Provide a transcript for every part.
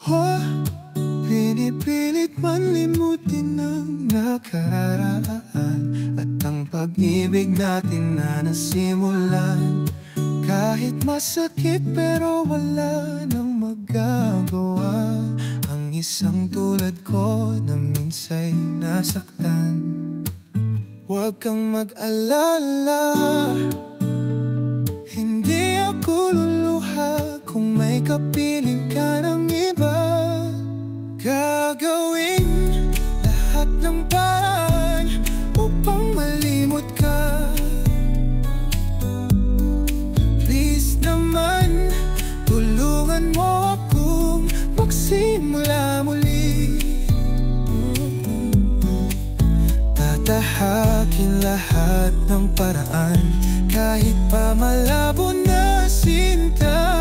Oh, pinipilit man limutin ang nakaraan at ang pag-ibig natin na nasimulan. Kahit masakit pero wala nang magagawa ang isang tulad ko na minsa'y nasaktan. Huwag kang mag-alala, hindi ako luluha kung may kapiling ka ng iba. Gagawin lahat ng paraan upang malimot ka. Please naman, tulungan mo akong magsimula muli. Tatahakin lahat ng paraan kahit pa malabo na sinta.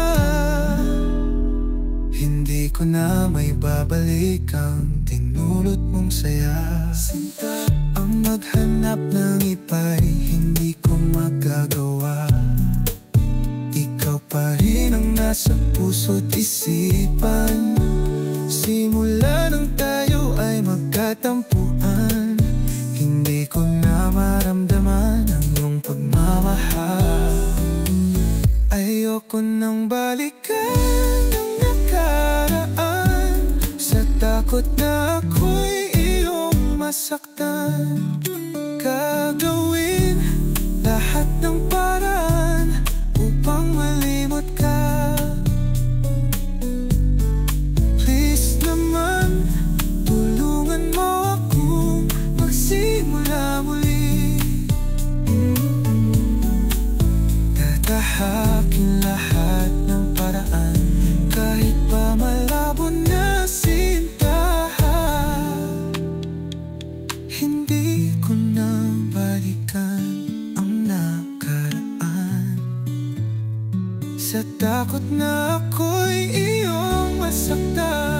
Hindi ko na may babalik ang tinulot mong saya. Sinta, ang maghanap ng iba'y hindi ko magagawa. Ikaw pa rin ang nasa puso't isipan. Simula nang tayo ay magkatampuan, hindi ko na maramdaman ang iyong pagmamahal. Ayoko nang balikan ang nakaraan sa takot na ako'y iyong masaktan. Gagawin lahat ng paraan upang malimot ka. Please naman, tulungan mo akong magsimula muli. Tatahakin lahat ng paraan kahit pa malabo na sinta. Hindi ko na balikan ang nakaraan sa takot na ako'y iyong masaktan.